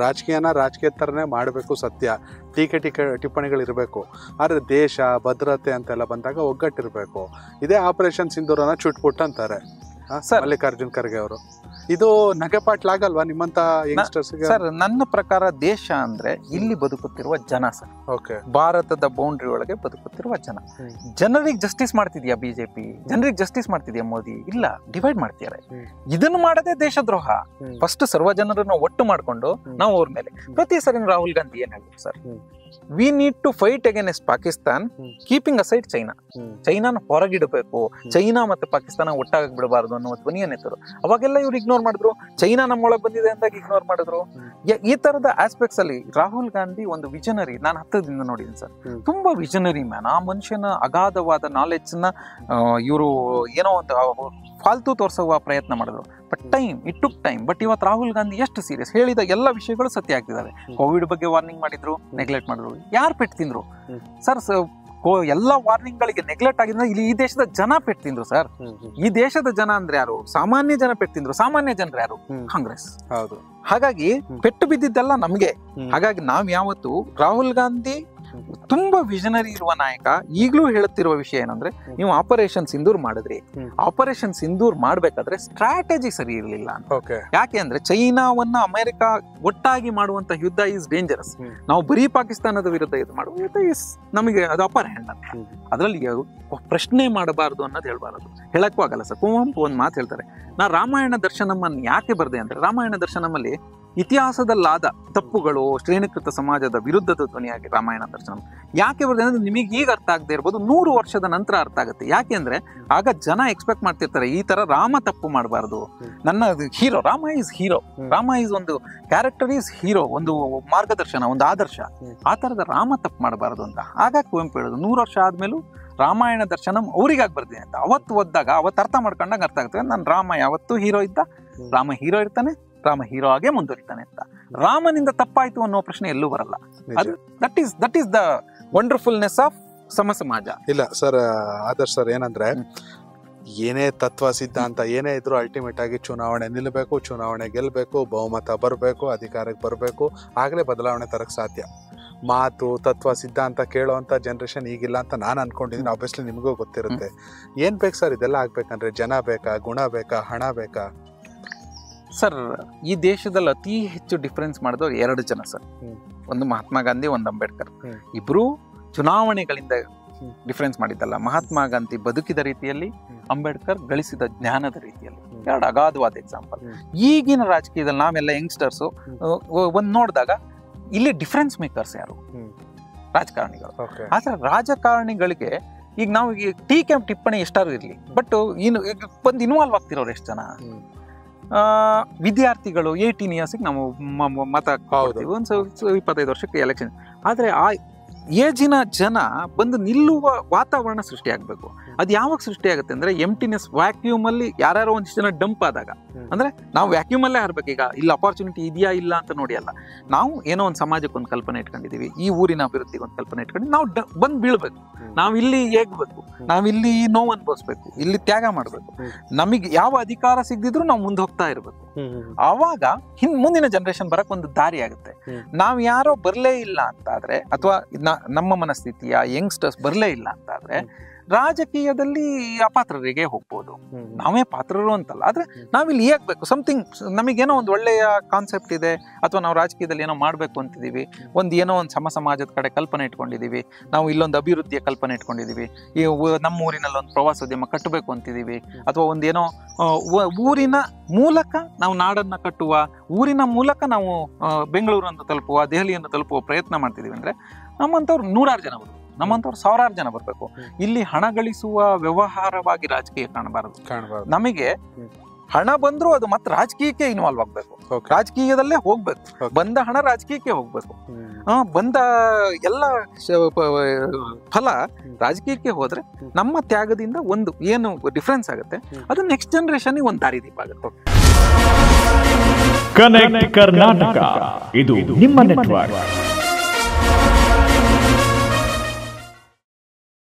ರಾಜಕೀಯನ ರಾಜಕೀಯ ಥರನೇ ಮಾಡಬೇಕು, ಸತ್ಯ. ಟೀಕೆ ಟಿಪ್ಪಣಿಗಳಿರಬೇಕು. ಆದರೆ ದೇಶ ಭದ್ರತೆ ಅಂತೆಲ್ಲ ಬಂದಾಗ ಒಗ್ಗಟ್ಟಿರಬೇಕು. ಇದೇ ಆಪರೇಷನ್ ಸಿಂಧೂರನ ಚುಟ್ಪುಟ್ ಅಂತಾರೆ ಮಲ್ಲಿಕಾರ್ಜುನ್ ಖರ್ಗೆ ಅವರು. ಇದು ನಗೆಪಾಟ್ಲಾಗಲ್ವಾ ನಿಮ್ಮಂತ ಯಂಗ್ಸ್ಟರ್ಸ್ಗೆ? ಸರ್, ನನ್ನ ಪ್ರಕಾರ ದೇಶ ಅಂದ್ರೆ ಇಲ್ಲಿ ಬದುಕುತ್ತಿರುವ ಜನ ಸರ್. ಓಕೆ, ಭಾರತದ ಬೌಂಡ್ರಿ ಒಳಗೆ ಬದುಕುತ್ತಿರುವ ಜನ. ಜನರಿಗೆ ಜಸ್ಟಿಸ್ ಮಾಡ್ತಿದ್ಯಾ ಬಿಜೆಪಿ? ಜನರಿಗೆ ಜಸ್ಟಿಸ್ ಮಾಡ್ತಿದ್ಯಾ ಮೋದಿ? ಇಲ್ಲ, ಡಿವೈಡ್ ಮಾಡ್ತಿದ್ದಾರೆ. ಇದನ್ನು ಮಾಡದೆ ದೇಶದ್ರೋಹ. ಫಸ್ಟ್ ಸರ್ವ ಜನರನ್ನ ಒಟ್ಟು ಮಾಡ್ಕೊಂಡು ನಾವು ಅವ್ರ ಮೇಲೆ ಪ್ರತಿ ಸರಿ ರಾಹುಲ್ ಗಾಂಧಿ ಏನ್ ಹೇಳಿದ್ರು sir, we need to fight against Pakistan, keeping aside China. ಚೈನಾನ ಹೊರಗಿಡಬೇಕು, ಚೈನಾ ಮತ್ತೆ ಪಾಕಿಸ್ತಾನ ಒಟ್ಟಾಗಿ ಬಿಡಬಾರದು ಅನ್ನೋ ಧ್ವನಿಯನ್ನ ಎತ್ತರು. ಅವಾಗೆಲ್ಲ ಇವ್ರು ಇಗ್ನೋರ್ ಮಾಡಿದ್ರು. ಚೈನಾ ನಮ್ಮೊಳಗೆ ಬಂದಿದೆ ಅಂದಾಗ ಇಗ್ನೋರ್ ಮಾಡಿದ್ರು. ಈ ತರದ ಆಸ್ಪೆಕ್ಟ್ಸ್ ಅಲ್ಲಿ ರಾಹುಲ್ ಗಾಂಧಿ ಒಂದು ವಿಷನರಿ. ನಾನು ಹತ್ತದಿಂದ ನೋಡಿದ್ದೀನಿ ಸರ್, ತುಂಬಾ ವಿಷನರಿ ಮ್ಯಾನ್. ಆ ಮನುಷ್ಯನ ಅಗಾಧವಾದ ನಾಲೆಡ್ಜ್ ನ ಇವರು ಏನೋ ಒಂದು ಫಾಲ್ತು ತೋರಿಸುವ ಪ್ರಯತ್ನ ಮಾಡಿದ್ರು. But it took time. But ಇವತ್ತು ರಾಹುಲ್ ಗಾಂಧಿ ಎಷ್ಟು ಸೀರಿಯಸ್, ಹೇಳಿದ ಎಲ್ಲ ವಿಷಯಗಳು ಸತ್ಯ ಆಗ್ತಿದಾವೆ. ಕೋವಿಡ್ ಬಗ್ಗೆ ವಾರ್ನಿಂಗ್ ಮಾಡಿದ್ರು, ನೆಗ್ಲೆಕ್ಟ್ ಮಾಡಿದ್ರು. ಯಾರು ಪೆಟ್ಟು ತಿಂದ್ರು ಸರ್? ಎಲ್ಲ ವಾರ್ನಿಂಗ್ ಗಳಿಗೆ ನೆಗ್ಲೆಕ್ಟ್ ಆಗಿದ್ರೆ ಇಲ್ಲಿ ಈ ದೇಶದ ಜನ ಪೆಟ್ಟು ತಿಂದ್ರು ಸರ್. ಈ ದೇಶದ ಜನ ಅಂದ್ರೆ ಯಾರು? ಸಾಮಾನ್ಯ ಜನ ಪೆಟ್ಟು ತಿಂದ್ರು. ಸಾಮಾನ್ಯ ಜನರು ಯಾರು? ಕಾಂಗ್ರೆಸ್. ಹೌದು. ಹಾಗಾಗಿ ಪೆಟ್ಟು ಬಿದ್ದಿದ್ದೆಲ್ಲ ನಮ್ಗೆ. ಹಾಗಾಗಿ ನಾವ್ ಯಾವತ್ತು ರಾಹುಲ್ ಗಾಂಧಿ ತುಂಬಾ ವಿಷನರಿ ಇರುವ ನಾಯಕ. ಈಗಲೂ ಹೇಳುತ್ತಿರುವ ವಿಷಯ ಏನಂದ್ರೆ, ನೀವು ಆಪರೇಷನ್ ಸಿಂಧೂರ್ ಮಾಡಿದ್ರಿ. ಆಪರೇಷನ್ ಸಿಂಧೂರ್ ಮಾಡ್ಬೇಕಾದ್ರೆ ಸ್ಟ್ರಾಟಜಿ ಸರಿ ಇರಲಿಲ್ಲ. ಯಾಕೆ ಅಂದ್ರೆ ಚೈನಾವನ್ನ ಅಮೆರಿಕ ಒಟ್ಟಾಗಿ ಮಾಡುವಂತ ಯುದ್ಧ ಈಸ್ ಡೇಂಜರಸ್. ನಾವು ಬರೀ ಪಾಕಿಸ್ತಾನದ ವಿರುದ್ಧ ಇದು ಮಾಡುವ ಯುದ್ಧ ನಮಗೆ ಅದು ಅಪರ್ ಹ್ಯಾಂಡ್ ಅಂತ. ಅದ್ರಲ್ಲಿ ಪ್ರಶ್ನೆ ಮಾಡಬಾರದು ಅನ್ನೋದು ಹೇಳ್ಬಾರದು, ಹೇಳಕ್ಕೂ ಆಗಲ್ಲ ಸರ್. ಕುವೆಂಪು ಒಂದ್ ಮಾತು ಹೇಳ್ತಾರೆ, ನಾ ರಾಮಾಯಣ ದರ್ಶನಮನ್ನು ಯಾಕೆ ಬರ್ದೆ ಅಂದ್ರೆ, ರಾಮಾಯಣ ದರ್ಶನಮಲ್ಲಿ ಇತಿಹಾಸದಲ್ಲಾದ ತಪ್ಪುಗಳು, ಶ್ರೇಣೀಕೃತ ಸಮಾಜದ ವಿರುದ್ಧದ ಧ್ವನಿಯಾಗಿ ರಾಮಾಯಣ ದರ್ಶನ ಯಾಕೆ ಬರ್ತದೆ ಅಂದ್ರೆ, ನಿಮಗೆ ಈಗ ಅರ್ಥ ಆಗದೆ ಇರ್ಬೋದು, 100 ವರ್ಷದ ನಂತರ ಅರ್ಥ ಆಗುತ್ತೆ. ಯಾಕೆ ಅಂದ್ರೆ ಆಗ ಜನ ಎಕ್ಸ್ಪೆಕ್ಟ್ ಮಾಡ್ತಿರ್ತಾರೆ, ಈ ತರ ರಾಮ ತಪ್ಪು ಮಾಡಬಾರ್ದು. ನನ್ನ hero Rama is hero. Rama is ಒಂದು ಕ್ಯಾರೆಕ್ಟರ್, ಈಸ್ ಹೀರೋ, ಒಂದು ಮಾರ್ಗದರ್ಶನ, ಒಂದು ಆದರ್ಶ. ಆ ತರದ ರಾಮ ತಪ್ಪು ಮಾಡಬಾರ್ದು ಅಂತ. ಆಗ ಕುವೆಂಪು ಹೇಳೋದು, 100 ವರ್ಷ ಆದ್ಮೇಲೂ ರಾಮಾಯಣ ದರ್ಶನ ಅವ್ರಿಗಾಗಿ ಬರ್ತೀನಿ ಅಂತ. ಅವತ್ತು ಓದ್ದಾಗ ಅವತ್ತು ಅರ್ಥ ಮಾಡ್ಕೊಂಡಾಗ ಅರ್ಥ ಆಗ್ತದೆ, ನನ್ನ ರಾಮ ಯಾವತ್ತೂ ಹೀರೋ ಇದ್ದ, ರಾಮ ಹೀರೋ ಇರ್ತಾನೆ, ರಾಮ ಹೀರೋ ಆಗೇ ಮುಂದುವರಿತಾನೆ ಅಂತ. ರಾಮನಿಂದ ತಪ್ಪಾಯ್ತು ಅನ್ನೋ ಪ್ರಶ್ನೆ ಎಲ್ಲೂ ಬರಲ್ಲ. ದಟ್ ಈಸ್ ದ ವಂಡರ್ಫುಲ್ನೆಸ್ ಆಫ್ ಸಮ ಸಮಾಜ. ಇಲ್ಲ ಸರ್, ಆದರ್ಶ್ ಸರ್, ಏನಂದ್ರೆ ಏನೇ ತತ್ವ ಸಿದ್ಧಾಂತ ಏನೇ ಇದ್ರು ಅಲ್ಟಿಮೇಟ್ ಆಗಿ ಚುನಾವಣೆ ನಿಲ್ಲಬೇಕು, ಚುನಾವಣೆ ಗೆಲ್ಲಬೇಕು, ಬಹುಮತ ಬರಬೇಕು, ಅಧಿಕಾರಕ್ಕೆ ಬರಬೇಕು, ಆಗಲೇ ಬದಲಾವಣೆ ತರಕ್ಕೆ ಸಾಧ್ಯ. ಮಾತು ತತ್ವ ಸಿದ್ಧಾಂತ ಕೇಳೋವಂಥ ಜನ್ರೇಷನ್ ಈಗಿಲ್ಲ ಅಂತ ನಾನು ಅನ್ಕೊಂಡಿದ್ದೀನಿ. ಆಬ್ವಿಯಸ್ಲಿ ನಿಮಗೂ ಗೊತ್ತಿರುತ್ತೆ. ಏನ್ ಬೇಕು ಸರ್ ಇದೆಲ್ಲ ಆಗ್ಬೇಕಂದ್ರೆ? ಜನ ಬೇಕಾ, ಗುಣ ಬೇಕಾ, ಹಣ ಬೇಕಾ? ಸರ್, ಈ ದೇಶದಲ್ಲಿ ಅತಿ ಹೆಚ್ಚು ಡಿಫರೆನ್ಸ್ ಮಾಡಿದವರು 2 ಜನ ಸರ್. ಒಂದು ಮಹಾತ್ಮ ಗಾಂಧಿ, ಒಂದು ಅಂಬೇಡ್ಕರ್. ಇಬ್ರು ಚುನಾವಣೆಗಳಿಂದ ಡಿಫರೆನ್ಸ್ ಮಾಡಿದ್ದಲ್ಲ. ಮಹಾತ್ಮ ಗಾಂಧಿ ಬದುಕಿದ ರೀತಿಯಲ್ಲಿ, ಅಂಬೇಡ್ಕರ್ ಗಳಿಸಿದ ಜ್ಞಾನದ ರೀತಿಯಲ್ಲಿ. 2 ಅಗಾಧವಾದ ಎಕ್ಸಾಂಪಲ್. ಈಗಿನ ರಾಜಕೀಯದಲ್ಲಿ ನಾವೆಲ್ಲ ಯಂಗ್ಸ್ಟರ್ಸು ಒಂದ್ ನೋಡಿದಾಗ ಇಲ್ಲಿ ಡಿಫರೆನ್ಸ್ ಮೇಕರ್ಸ್ ಯಾರು? ರಾಜಕಾರಣಿಗಳು. ಆದ್ರೆ ರಾಜಕಾರಣಿಗಳಿಗೆ ಈಗ ನಾವು ಟೀಕೆ ಟಿಪ್ಪಣಿ ಎಷ್ಟಾರು ಇರ್ಲಿ, ಬಟ್ ಬಂದು ಇನ್ವಾಲ್ವ್ ಆಗ್ತಿರೋರು ಎಷ್ಟು ಜನ? ವಿದ್ಯಾರ್ಥಿಗಳು 18 ಇಯರ್ಸ್ಗೆ ನಾವು ಮತ ಕೊಡ್ತೀವಿ, ಒಂದು 25 ವರ್ಷಕ್ಕೆ ಎಲೆಕ್ಷನ್. ಆದ್ರೆ ಆ ಏಜಿನ ಜನ ಬಂದು ನಿಲ್ಲುವ ವಾತಾವರಣ ಸೃಷ್ಟಿ ಆಗ್ಬೇಕು. ಅದು ಯಾವಾಗ ಸೃಷ್ಟಿ ಆಗುತ್ತೆ ಅಂದ್ರೆ, ಎಂಟಿನೆಸ್, ವ್ಯಾಕ್ಯೂಮ್ ಅಲ್ಲಿ ಯಾರ್ಯಾರೋ ಒಂದಿಷ್ಟು ಜನ ಡಂಪ್ ಆದಾಗ. ಅಂದ್ರೆ ನಾವು ವ್ಯಾಕ್ಯೂಮ್ ಅಲ್ಲೇ ಹಾರ್ಬೇಕು. ಈಗ ಇಲ್ಲಿ ಅಪಾರ್ಚುನಿಟಿ ಇದೆಯಾ ಇಲ್ಲ ಅಂತ ನೋಡಿ ಅಲ್ಲ, ನಾವು ಏನೋ ಒಂದು ಸಮಾಜಕ್ಕೆ ಒಂದು ಕಲ್ಪನೆ ಇಟ್ಕೊಂಡಿದೀವಿ, ಈ ಊರಿನ ಅಭಿವೃದ್ಧಿಗೆ ಒಂದು ಕಲ್ಪನೆ ಇಟ್ಕೊಂಡು ನಾವು ಬಂದು ಬೀಳ್ಬೇಕು. ನಾವಿಲ್ಲಿ ಹೇಗ್ಬೇಕು, ನಾವಿಲ್ಲಿ ನೋವು ಅನ್ಭವಿಸ್ಬೇಕು, ಇಲ್ಲಿ ತ್ಯಾಗ ಮಾಡ್ಬೇಕು. ನಮಗೆ ಯಾವ ಅಧಿಕಾರ ಸಿಗದಿದ್ರು ನಾವು ಮುಂದೆ ಹೋಗ್ತಾ ಇರ್ಬೇಕು. ಆವಾಗ ಮುಂದಿನ ಜನರೇಷನ್ ಬರಕ್ ಒಂದು ದಾರಿ ಆಗುತ್ತೆ. ನಾವ್ ಯಾರೋ ಬರ್ಲೇ ಇಲ್ಲ ಅಂತಾದ್ರೆ, ಅಥವಾ ನಮ್ಮ ಮನಸ್ಥಿತಿಯ ಯಂಗ್ಸ್ಟರ್ಸ್ ಬರ್ಲೇ ಇಲ್ಲ ಅಂತಾದ್ರೆ, ರಾಜಕೀಯದಲ್ಲಿ ಅಪಾತ್ರರಿಗೆ ಹೋಗ್ಬೋದು. ನಾವೇ ಪಾತ್ರರು ಅಂತಲ್ಲ, ಆದ್ರೆ ನಾವಿಲ್ಲಿ ಹೇಗ್ಬೇಕು, ಸಮಥಿಂಗ್ ನಮಗೇನೋ ಒಂದು ಒಳ್ಳೆಯ ಕಾನ್ಸೆಪ್ಟ್ ಇದೆ, ಅಥವಾ ನಾವು ರಾಜಕೀಯದಲ್ಲಿ ಏನೋ ಮಾಡ್ಬೇಕು ಅಂತಿದೀವಿ, ಏನೋ ಒಂದು ಸಮ ಸಮಾಜದ ಕಡೆ ಕಲ್ಪನೆ ಇಟ್ಕೊಂಡಿದೀವಿ, ನಾವು ಇಲ್ಲೊಂದು ಅಭಿವೃದ್ಧಿಯ ಕಲ್ಪನೆ ಇಟ್ಕೊಂಡಿದೀವಿ, ಈ ನಮ್ಮ ಊರಿನಲ್ಲಿ ಒಂದು ಪ್ರವಾಸೋದ್ಯಮ ಕಟ್ಟಬೇಕು ಅಂತಿದೀವಿ, ಅಥವಾ ಒಂದೇನೋ ಊರಿನ ಮೂಲಕ ನಾವು ನಾಡನ್ನ ಕಟ್ಟುವ, ಊರಿನ ಮೂಲಕ ನಾವು ಬೆಂಗಳೂರನ್ನು ತಲುಪುವ, ದೆಹಲಿಯನ್ನು ತಲುಪುವ ಪ್ರಯತ್ನ ಮಾಡ್ತಿದೀವಿ ಅಂದ್ರೆ, ನಮ್ಮಂತವ್ರು 100 ಜನ ಬರ್ಬೇಕು, ನಮ್ಮಂತವ್ರು 1000 ಜನ ಬರ್ಬೇಕು. ಇಲ್ಲಿ ಹಣ ಗಳಿಸುವ ವ್ಯವಹಾರವಾಗಿ ರಾಜಕೀಯ ಕಾಣಬಾರದು. ನಮಗೆ ಹಣ ಬಂದ್ರು ಅದು ಮತ್ತೆ ರಾಜಕೀಯಕ್ಕೆ ಇನ್ವಾಲ್ವ್ ಆಗ್ಬೇಕು, ರಾಜಕೀಯದಲ್ಲೇ ಹೋಗ್ಬೇಕು. ಬಂದ ಹಣ ರಾಜಕೀಯಕ್ಕೆ ಹೋಗ್ಬೇಕು. ಬಂದ ಎಲ್ಲ ಫಲ ರಾಜಕೀಯಕ್ಕೆ ಹೋದ್ರೆ ನಮ್ಮ ತ್ಯಾಗದಿಂದ ಒಂದು ಏನು ಡಿಫ್ರೆನ್ಸ್ ಆಗುತ್ತೆ, ಅದು ನೆಕ್ಸ್ಟ್ ಜನರೇಷನ್ ಒಂದು ದಾರಿದೀಪ ಆಗುತ್ತೆ. ಕನೆಕ್ಟ್ ಕರ್ನಾಟಕ, ಇದು ನಿಮ್ಮ ನೆಟ್ವರ್ಕ್.